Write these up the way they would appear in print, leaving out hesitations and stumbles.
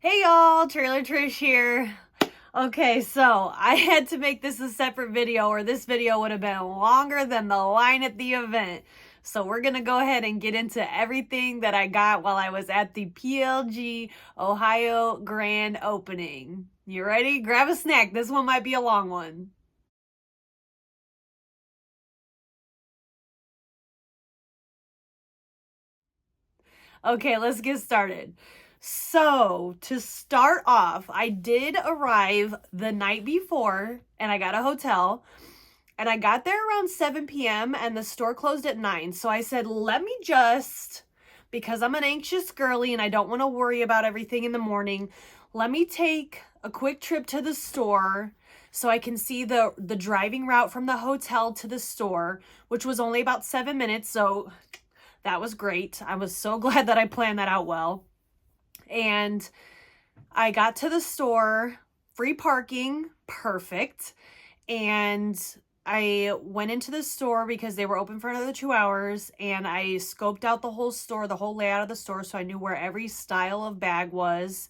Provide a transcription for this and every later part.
Hey y'all, Trailer Trish here. Okay, so I had to make this a separate video or this video would have been longer than the line at the event. So we're going to go ahead and get into everything that I got while I was at the PLG Ohio grand opening. You ready? Grab a snack. This one might be a long one. Okay, let's get started. So, to start off, I did arrive the night before and I got a hotel. And I got there around 7 p.m. and the store closed at 9. So I said, let me just, because I'm an anxious girly and I don't want to worry about everything in the morning, let me take a quick trip to the store so I can see the driving route from the hotel to the store, which was only about 7 minutes. So that was great. I was so glad that I planned that out well. And I got to the store, free parking, perfect. And I went into the store because they were open for another 2 hours, and I scoped out the whole store, the whole layout of the store, so I knew where every style of bag was.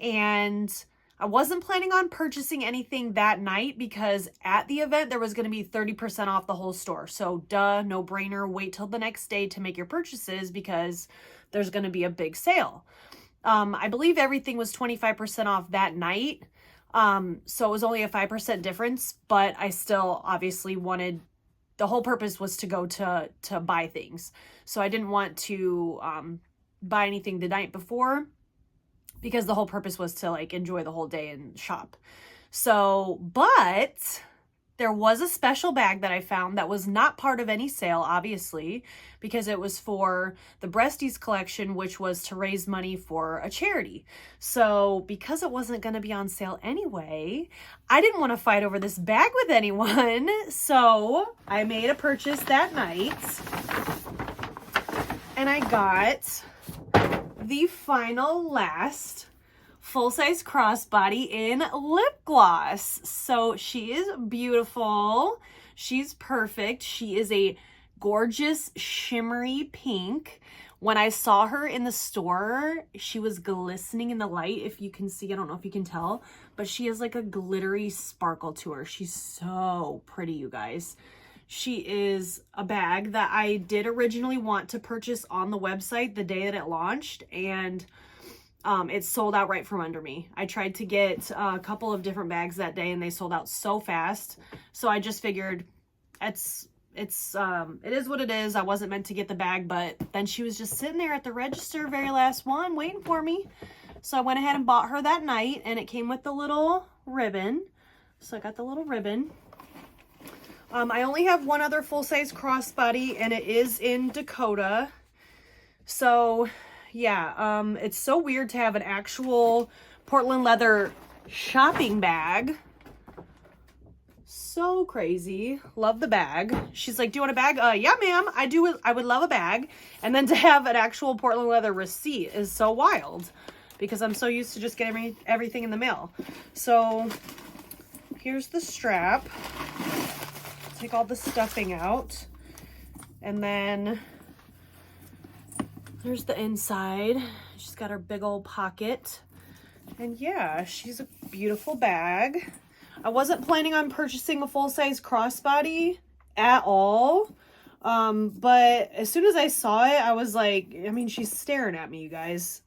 And I wasn't planning on purchasing anything that night because at the event there was going to be 30% off the whole store. So duh, no brainer, wait till the next day to make your purchases because there's going to be a big sale. I believe everything was 25% off that night. So it was only a 5% difference, but I still obviously wanted, the whole purpose was to go to buy things. So I didn't want to, buy anything the night before because the whole purpose was to like enjoy the whole day and shop. So, but there was a special bag that I found that was not part of any sale, obviously, because it was for the Breasties collection, which was to raise money for a charity. So because it wasn't going to be on sale anyway, I didn't want to fight over this bag with anyone. So I made a purchase that night and I got the final last full-size crossbody in lip gloss. So she is beautiful. She's perfect. She is a gorgeous shimmery pink. When I saw her in the store, she was glistening in the light. If you can see, I don't know if you can tell, but she has like a glittery sparkle to her. She's so pretty, you guys. She is a bag that I did originally want to purchase on the website the day that it launched, and it sold out right from under me. I tried to get a couple of different bags that day and they sold out so fast. So I just figured it is what it is. I wasn't meant to get the bag, but then she was just sitting there at the register, very last one, waiting for me. So I went ahead and bought her that night, and it came with the little ribbon. So I got the little ribbon. I only have one other full-size crossbody, and it is in Dakota. So yeah, it's so weird to have an actual Portland leather shopping bag. So crazy. Love the bag. She's like, do you want a bag? Yeah, ma'am, I do. I would love a bag. And then to have an actual Portland leather receipt is so wild because I'm so used to just getting everything in the mail. So here's the strap. Take all the stuffing out. And then there's the inside. She's got her big old pocket. And yeah, she's a beautiful bag. I wasn't planning on purchasing a full-size crossbody at all. But as soon as I saw it, I was like, I mean, she's staring at me, you guys.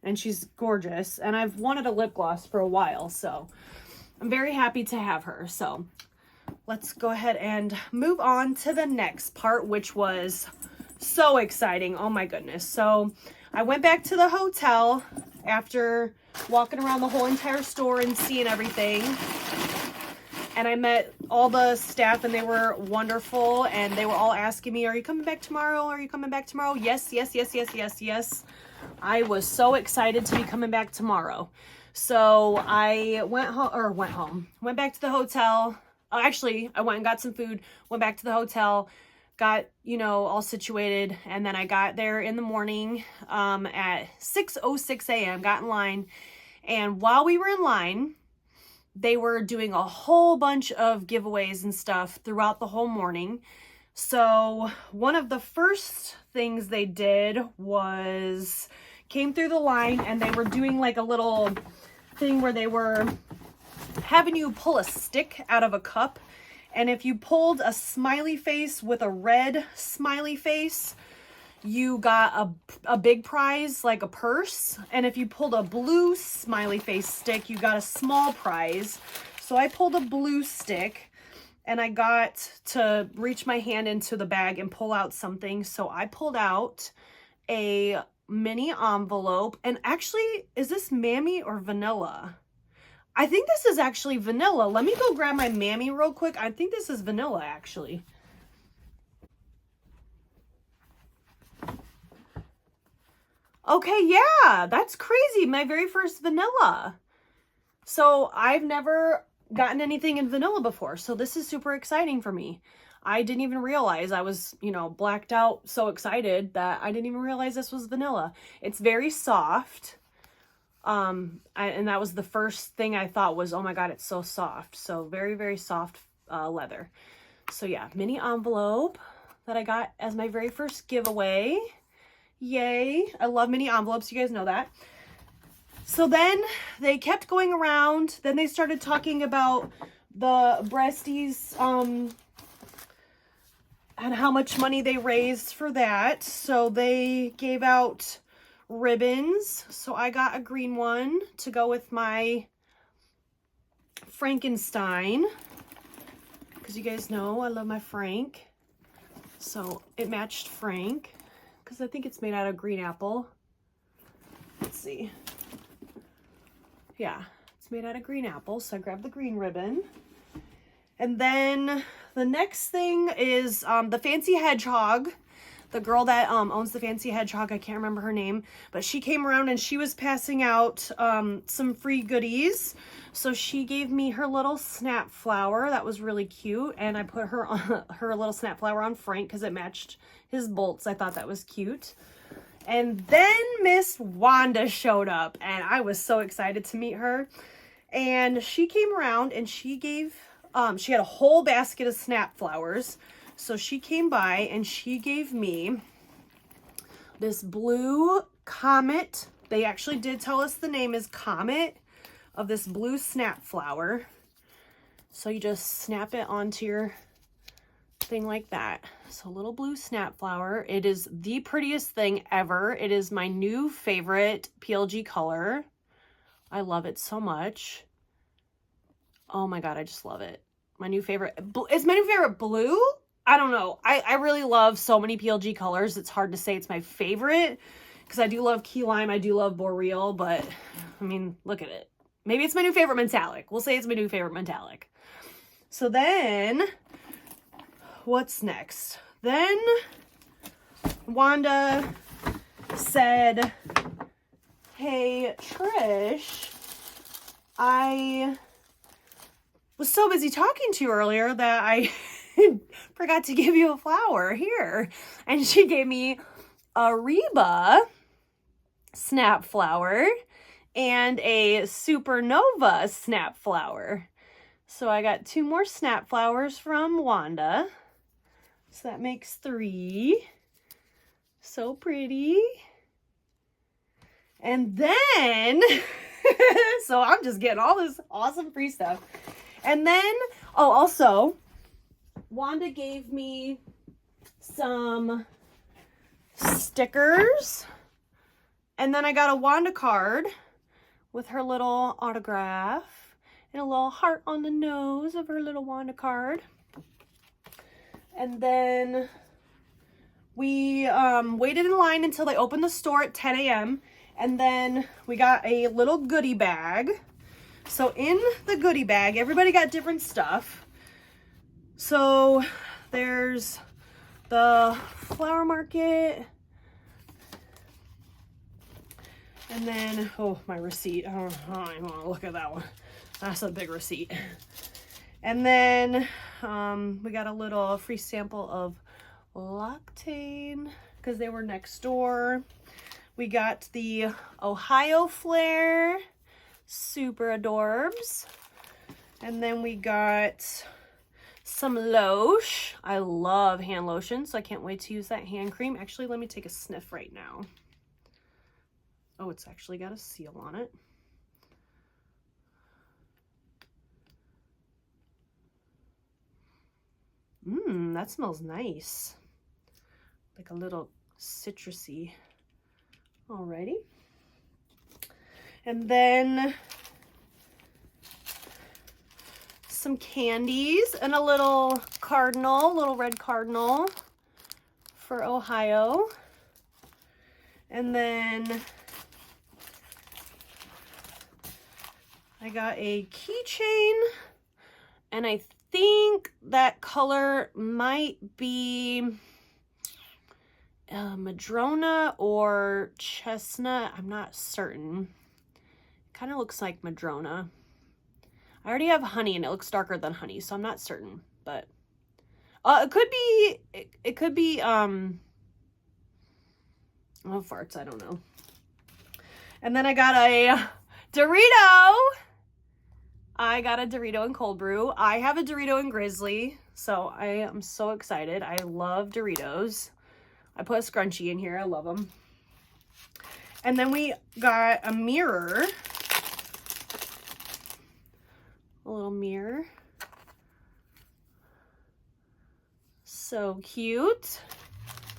And she's gorgeous. And I've wanted a lip gloss for a while, so I'm very happy to have her. So let's go ahead and move on to the next part, which was so exciting. Oh my goodness. So I went back to the hotel after walking around the whole entire store and seeing everything. And I met all the staff and they were wonderful. And they were all asking me, are you coming back tomorrow? Are you coming back tomorrow? Yes, yes, yes, yes, yes, yes. I was so excited to be coming back tomorrow. So I went back to the hotel. Actually, I went and got some food, went back to the hotel, got, all situated. And then I got there in the morning at 6:06 a.m., got in line. And while we were in line, they were doing a whole bunch of giveaways and stuff throughout the whole morning. So one of the first things they did was came through the line, and they were doing like a little thing where they were having you pull a stick out of a cup. And if you pulled a smiley face with a red smiley face, you got a big prize, like a purse. And if you pulled a blue smiley face stick, you got a small prize. So I pulled a blue stick, and I got to reach my hand into the bag and pull out something. So I pulled out a mini envelope. And actually, is this Mammy or vanilla? I think this is actually vanilla. Let me go grab my Mammy real quick. I think this is vanilla, actually. Okay, yeah, that's crazy. My very first vanilla. So I've never gotten anything in vanilla before. So this is super exciting for me. I didn't even realize I was, you know, blacked out so excited that I didn't even realize this was vanilla. It's very soft. And that was the first thing I thought was, oh my God, it's so soft. So very, very soft leather. So yeah, mini envelope that I got as my very first giveaway. Yay. I love mini envelopes. You guys know that. So then they kept going around. Then they started talking about the breasties, and how much money they raised for that. So they gave out ribbons. So I got a green one to go with my Frankenstein, because you guys know I love my Frank. So it matched Frank, because I think it's made out of green apple. Let's see. Yeah, it's made out of green apple. So I grabbed the green ribbon. And then the next thing is the Fancy Hedgehog. The girl that owns the Fancy Hedgehog, I can't remember her name, but she came around and she was passing out some free goodies. So she gave me her little snap flower. That was really cute. And I put her on her little snap flower on Frank because it matched his bolts. I thought that was cute. And then Miss Wanda showed up, and I was so excited to meet her. And she came around and she gave, she had a whole basket of snap flowers. So she came by and she gave me this blue Comet. They actually did tell us the name is Comet, of this blue snap flower. So you just snap it onto your thing like that. So little blue snap flower. It is the prettiest thing ever. It is my new favorite PLG color. I love it so much. Oh my God, I just love it. My new favorite. It's my new favorite blue. I don't know. I really love so many PLG colors. It's hard to say it's my favorite because I do love key lime. I do love boreal, but I mean, look at it. Maybe it's my new favorite metallic. We'll say it's my new favorite metallic. So then what's next? Then Wanda said, hey, Trish, I was so busy talking to you earlier that I forgot to give you a flower here. And she gave me a Reba snap flower and a Supernova snap flower. So I got 2 more snap flowers from Wanda. So that makes 3. So pretty. And then, so I'm just getting all this awesome free stuff. And then, oh, also, Wanda gave me some stickers. And then I got a Wanda card with her little autograph and a little heart on the nose of her little Wanda card. And then we waited in line until they opened the store at 10 a.m. And then we got a little goodie bag. So in the goodie bag, everybody got different stuff. So there's the flower market. And then, oh, my receipt. Oh, I don't want to look at that one. That's a big receipt. And then we got a little free sample of Loctane because they were next door. We got the Ohio Flare, super adorbs. And then we got some Loche. I love hand lotion, so I can't wait to use that hand cream. Actually, let me take a sniff right now. Oh, it's actually got a seal on it. That smells nice. Like a little citrusy. Alrighty. And then some candies and a little cardinal, little red cardinal for Ohio. And then I got a keychain, and I think that color might be Madrona or chestnut. I'm not certain. Kind of looks like Madrona. I already have honey, and it looks darker than honey, so I'm not certain, but it could be oh, farts, I don't know. And then I got a Dorito. I got a Dorito and cold brew. I have a Dorito and Grizzly, so I am so excited. I love Doritos. I put a scrunchie in here. I love them. And then we got a mirror. A little mirror. So cute.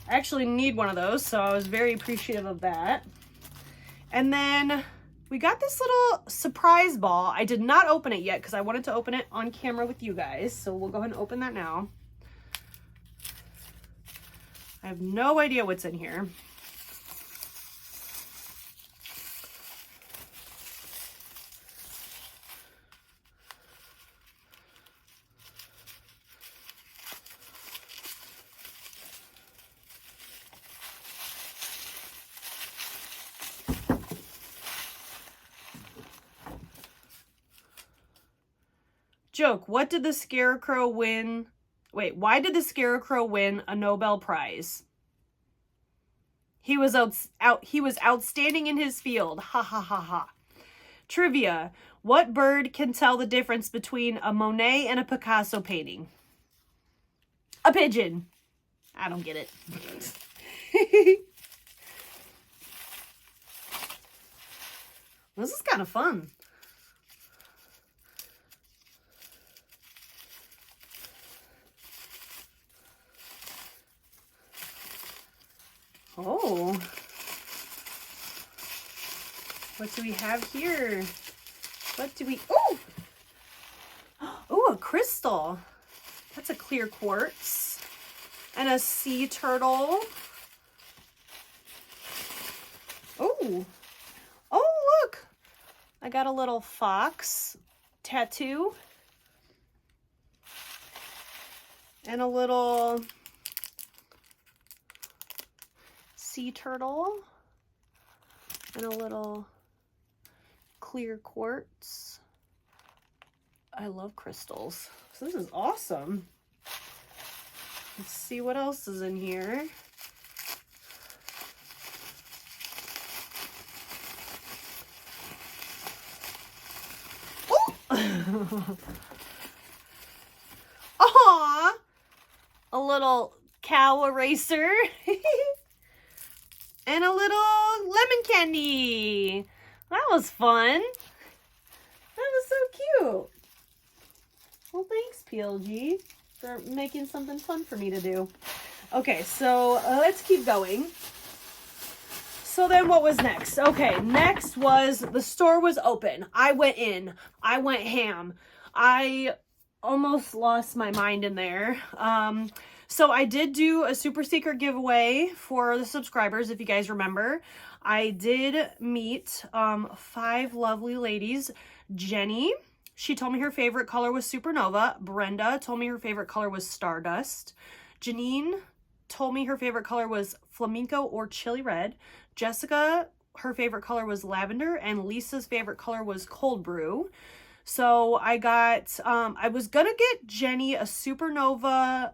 I actually need one of those, so I was very appreciative of that. And then we got this little surprise ball. I did not open it yet because I wanted to open it on camera with you guys. So we'll go ahead and open that now. I have no idea what's in here. Joke, what did the Scarecrow win? Wait, why did the Scarecrow win a Nobel Prize? He was outstanding in his field. Ha ha ha ha. Trivia. What bird can tell the difference between a Monet and a Picasso painting? A pigeon. I don't get it. This is kind of fun. Oh, what do we have here? What do we, oh, oh, a crystal. That's a clear quartz. And a sea turtle. Oh, oh, look. I got a little fox tattoo. And a little sea turtle and a little clear quartz. I love crystals. So this is awesome. Let's see what else is in here. Oh! Aw! A little cow eraser. And a little lemon candy. That was fun. That was so cute. Well, thanks, PLG, for making something fun for me to do. Okay, so let's keep going. So then what was next? Okay, next was the store was open. I went in. I went ham. I almost lost my mind in there. So I did do a super secret giveaway for the subscribers, if you guys remember. I did meet 5 lovely ladies. Jenny, she told me her favorite color was Supernova. Brenda told me her favorite color was Stardust. Janine told me her favorite color was Flamenco or Chili Red. Jessica, her favorite color was Lavender. And Lisa's favorite color was Cold Brew. So I got, I was gonna get Jenny a Supernova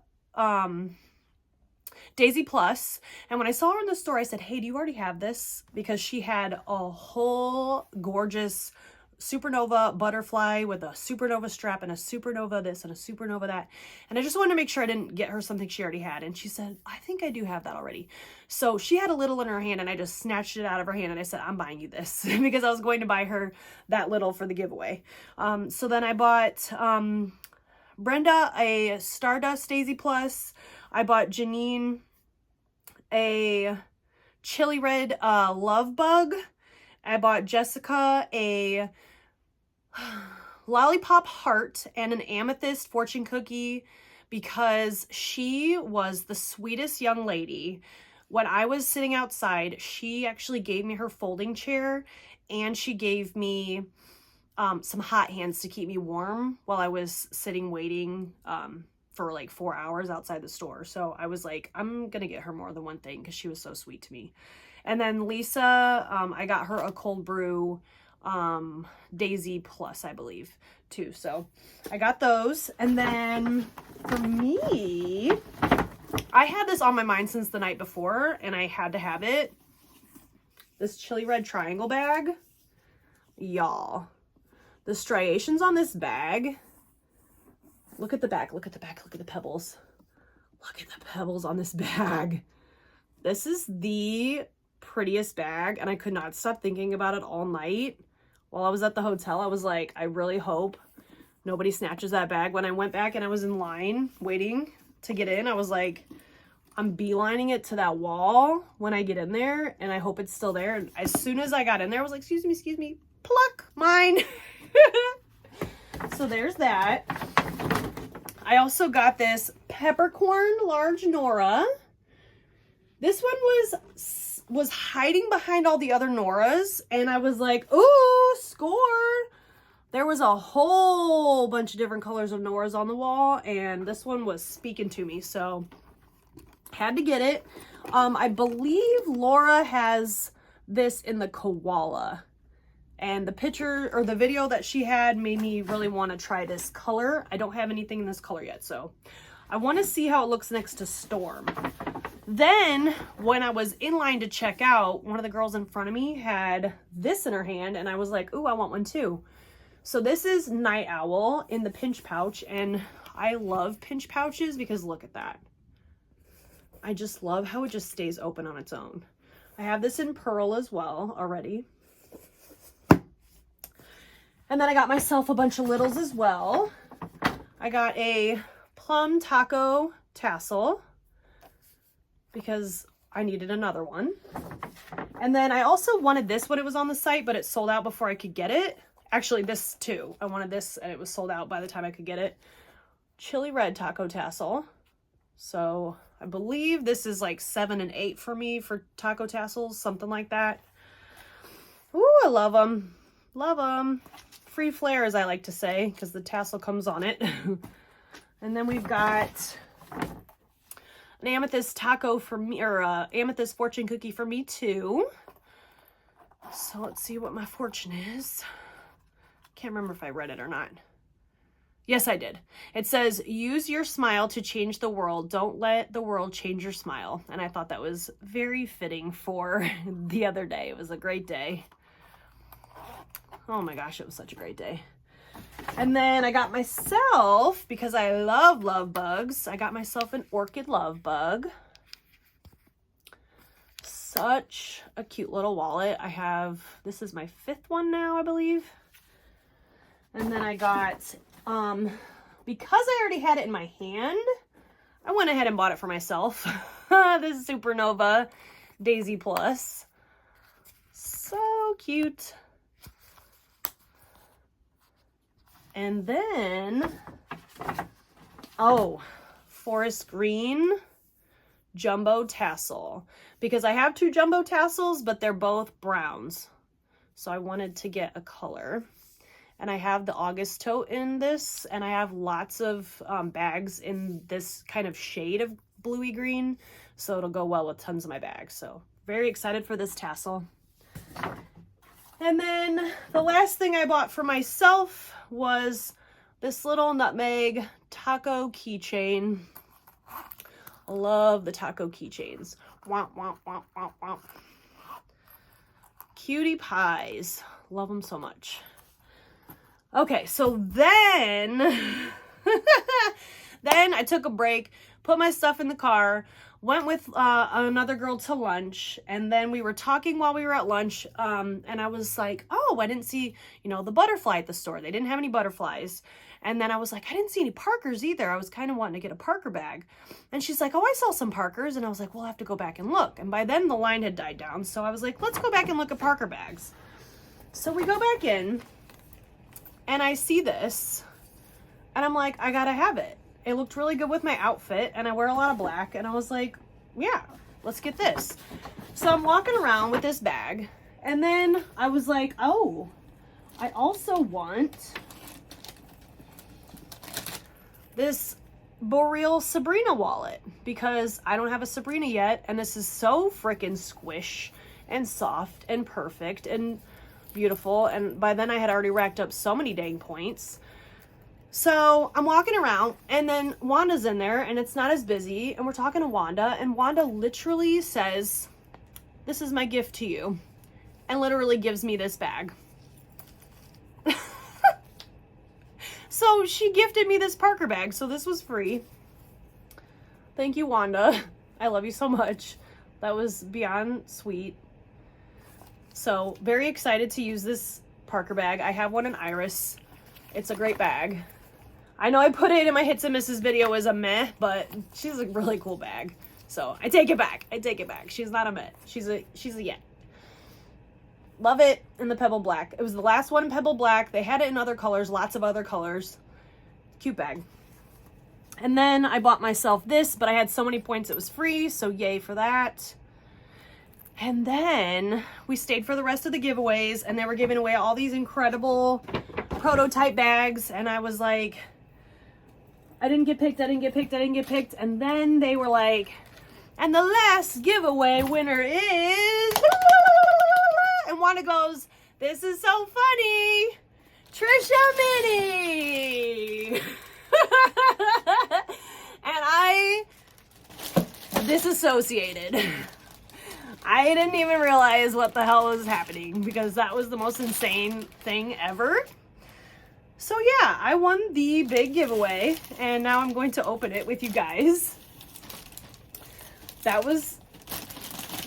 Daisy Plus, and when I saw her in the store, I said, hey, do you already have this? Because she had a whole gorgeous supernova butterfly with a supernova strap and a supernova this and a supernova that. And I just wanted to make sure I didn't get her something she already had. And she said, I think I do have that already. So she had a little in her hand and I just snatched it out of her hand and I said, I'm buying you this because I was going to buy her that little for the giveaway. So then I bought Brenda a Stardust Daisy Plus. I bought Janine a Chili Red Love Bug. I bought Jessica a Lollipop Heart and an Amethyst Fortune Cookie because she was the sweetest young lady. When I was sitting outside, she actually gave me her folding chair and she gave me some hot hands to keep me warm while I was sitting waiting for like 4 hours outside the store. So I was like, I'm gonna get her more than one thing because she was so sweet to me. And then Lisa, I got her a cold brew Daisy Plus, I believe, too. So I got those. And then for me, I had this on my mind since the night before, and I had to have it. This Chili Red Triangle bag. Y'all. The striations on this bag. Look at the back, look at the back, look at the pebbles. Look at the pebbles on this bag. This is the prettiest bag, and I could not stop thinking about it all night. While I was at the hotel, I was like, I really hope nobody snatches that bag. When I went back and I was in line waiting to get in, I was like, I'm beelining it to that wall when I get in there, and I hope it's still there. And as soon as I got in there, I was like, excuse me, pluck, mine. So there's that. I also got this Peppercorn Large Nora. This one was hiding behind all the other Noras, and I was like, ooh, score. There was a whole bunch of different colors of Noras on the wall, and this one was speaking to me, so had to get it. I believe Laura has this in the koala, and the picture or the video that she had made me really want to try this color. I don't have anything in this color yet, so I want to see how it looks next to Storm. Then, when I was in line to check out, one of the girls in front of me had this in her hand, and I was like, ooh, I want one too. So this is Night Owl in the pinch pouch, and I love pinch pouches because look at that. I just love how it just stays open on its own. I have this in pearl as well already. And then I got myself a bunch of littles as well. I got a plum taco tassel because I needed another one. And then I also wanted this when it was on the site, but it sold out before I could get it. Actually, this too. I wanted this and it was sold out by the time I could get it. Chili Red taco tassel. So I believe this is like 7 and 8 for me for taco tassels, something like that. Ooh, I love them. Love them. Free flare, as I like to say, because the tassel comes on it. And then we've got an amethyst taco for me, or amethyst fortune cookie for me too. So let's see what my fortune is. Can't remember if I read it or not. Yes, I did. It says, use your smile to change the world. Don't let the world change your smile. And I thought that was very fitting for the other day. It was a great day. Oh my gosh, it was such a great day. And then I got myself, because I love love bugs, I got myself an orchid love bug. Such a cute little wallet. I have, this is my 5th one now, I believe. And then I got, because I already had it in my hand, I went ahead and bought it for myself. This Supernova Daisy Plus. So cute. And then, oh, forest green jumbo tassel. Because I have 2 jumbo tassels, but they're both browns. So I wanted to get a color. And I have the August tote in this, and I have lots of bags in this kind of shade of bluey green. So it'll go well with tons of my bags. So very excited for this tassel. And then the last thing I bought for myself was this little nutmeg taco keychain. I love the taco keychains. Womp, womp, womp, womp, womp. Cutie pies. Love them so much. Okay, so then, then I took a break, put my stuff in the car, went with another girl to lunch, and then we were talking while we were at lunch, and I was like, oh, I didn't see, the butterfly at the store. They didn't have any butterflies. And then I was like, I didn't see any Parkers either. I was kind of wanting to get a Parker bag. And she's like, oh, I saw some Parkers. And I was like, we'll have to go back and look. And by then the line had died down. So I was like, let's go back and look at Parker bags. So we go back in. And I see this, and I'm like, I gotta have it. It looked really good with my outfit, and I wear a lot of black, and I was like, yeah, let's get this. So I'm walking around with this bag, and then I was like, oh, I also want this Boreal Sabrina wallet, because I don't have a Sabrina yet, and this is so freaking squish and soft and perfect and beautiful, and by then I had already racked up so many dang points. So I'm walking around, and then Wanda's in there, and it's not as busy, and we're talking to Wanda, and Wanda literally says, this is my gift to you, and literally gives me this bag. So she gifted me this Parker bag, so this was free. Thank you, Wanda. I love you so much. That was beyond sweet. So, very excited to use this Parker bag. I have one in Iris. It's a great bag. I know I put it in my hits and misses video as a meh, but she's a really cool bag. So, I take it back. I take it back. She's not a meh. She's a yet. Love it in the Pebble Black. It was the last one in Pebble Black. They had it in other colors, lots of other colors. Cute bag. And then I bought myself this, but I had so many points it was free, so yay for that. And then we stayed for the rest of the giveaways, and they were giving away all these incredible prototype bags, and I was like, I didn't get picked, I didn't get picked, I didn't get picked. And then they were like, and the last giveaway winner is, and Wanda goes, this is so funny, Trish-oween. And I disassociated. I didn't even realize what the hell was happening, because that was the most insane thing ever. So yeah, I won the big giveaway, and now I'm going to open it with you guys. That was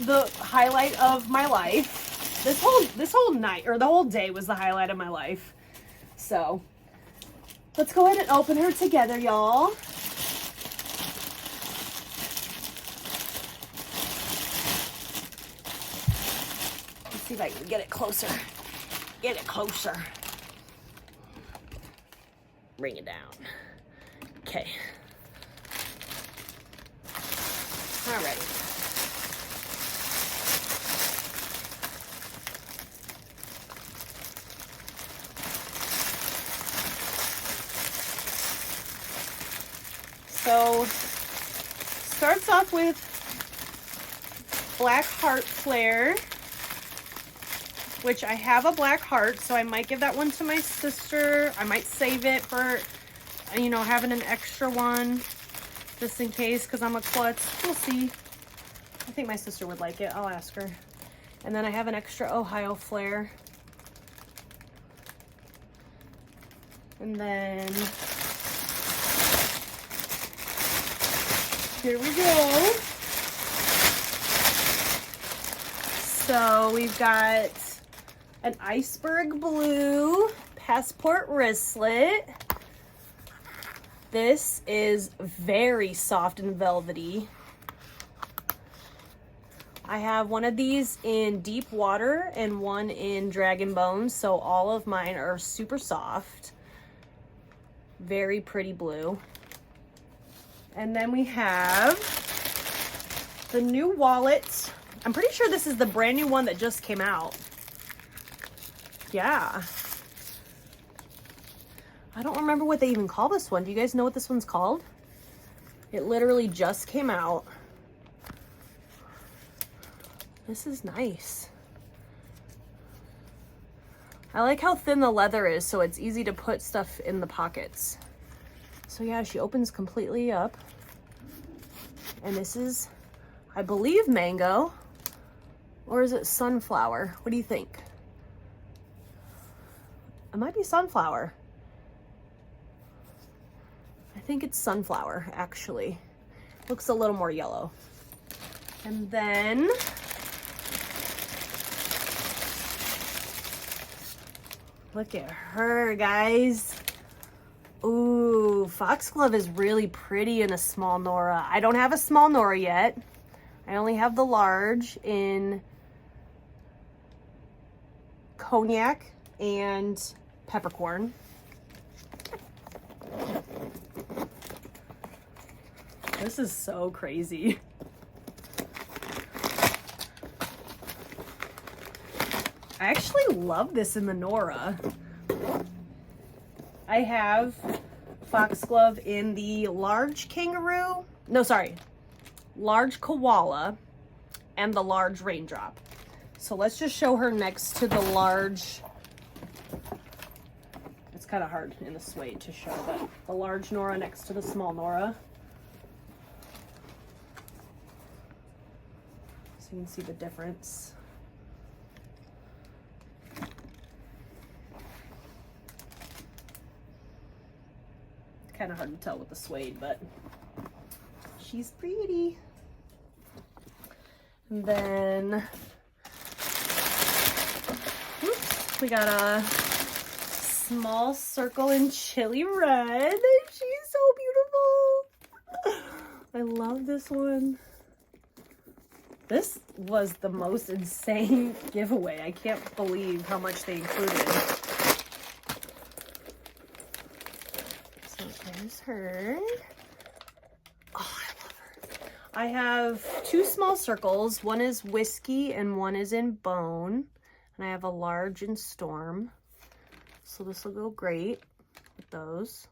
the highlight of my life. This whole night, or the whole day, was the highlight of my life. So let's go ahead and open her together, y'all. See if I can get it closer. Get it closer. Bring it down. Okay. All right. So, starts off with Black Heart Flare, which I have a black heart, so I might give that one to my sister. I might save it for, having an extra one, just in case, because I'm a klutz. We'll see. I think my sister would like it. I'll ask her. And then I have an extra Ohio Flare. And then, here we go. So we've got an iceberg blue passport wristlet. This is very soft and velvety. I have one of these in deep water and one in dragon bones, so all of mine are super soft. Very pretty blue. And then we have the new wallet. I'm pretty sure this is the brand new one that just came out. Yeah. I don't remember what they even call this one. Do you guys know what this one's called? It literally just came out. This is nice. I like how thin the leather is, so it's easy to put stuff in the pockets. So yeah, she opens completely up. And this is, I believe, mango. Or is it sunflower? What do you think? It might be sunflower. I think it's sunflower, actually. Looks a little more yellow. And then look at her, guys. Ooh, foxglove is really pretty in a small Nora. I don't have a small Nora yet. I only have the large in cognac and peppercorn. This is so crazy. I actually love this in the Nora. I have foxglove in the large kangaroo. No, sorry. Large koala and the large raindrop. So let's just show her next to the large. It's kind of hard in the suede to show, but the large Nora next to the small Nora. So you can see the difference. Kind of hard to tell with the suede, but she's pretty. And then oops, we got a small circle in chili red. She's so beautiful. I love this one. This was the most insane giveaway. I can't believe how much they included. There's her. Oh, I love her. I have two small circles. One is whiskey and one is in bone. And I have a large in storm. So this will go great with those.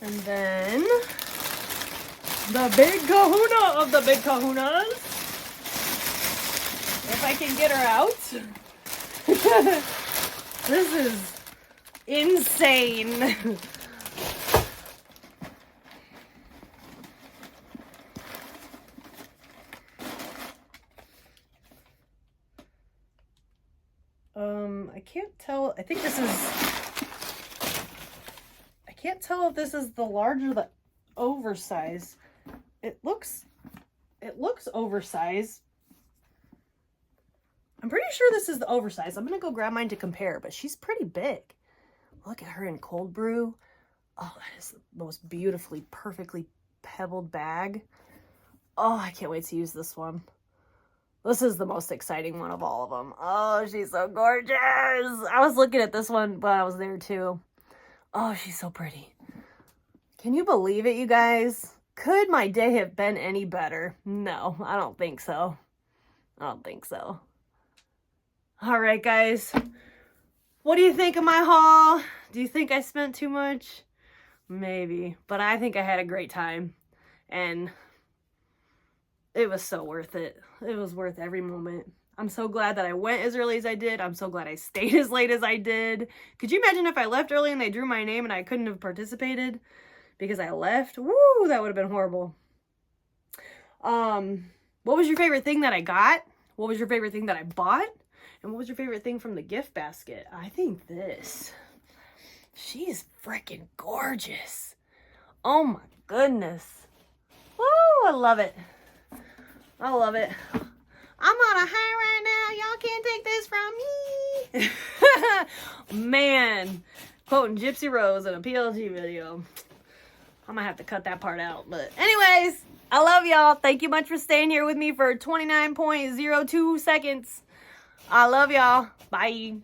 And then the big kahuna of the big kahunas. If I can get her out. This is insane. I can't tell. I think this is, I can't tell if this is the large or the oversized. It looks oversized. I'm pretty sure this is the oversized. I'm gonna go grab mine to compare, but she's pretty big. Look at her in cold brew. Oh, that is the most beautifully, perfectly pebbled bag. Oh, I can't wait to use this one. This is the most exciting one of all of them. Oh, she's so gorgeous. I was looking at this one when I was there too. Oh, she's so pretty. Can you believe it, you guys? Could my day have been any better? No, I don't think so. I don't think so. All right, guys. What do you think of my haul? Do you think I spent too much? Maybe, but I think I had a great time, and it was so worth it. It was worth every moment. I'm so glad that I went as early as I did. I'm so glad I stayed as late as I did. Could you imagine if I left early and they drew my name and I couldn't have participated because I left? Woo, that would have been horrible. What was your favorite thing that I got? What was your favorite thing that I bought? And what was your favorite thing from the gift basket? I think this. She's freaking gorgeous. Oh my goodness. Woo, I love it. I love it. I'm on a high right now. Y'all can't take this from me. Man, quoting Gypsy Rose in a PLG video. I might have to cut that part out. But anyways, I love y'all. Thank you much for staying here with me for 29.02 seconds. I love y'all. Bye.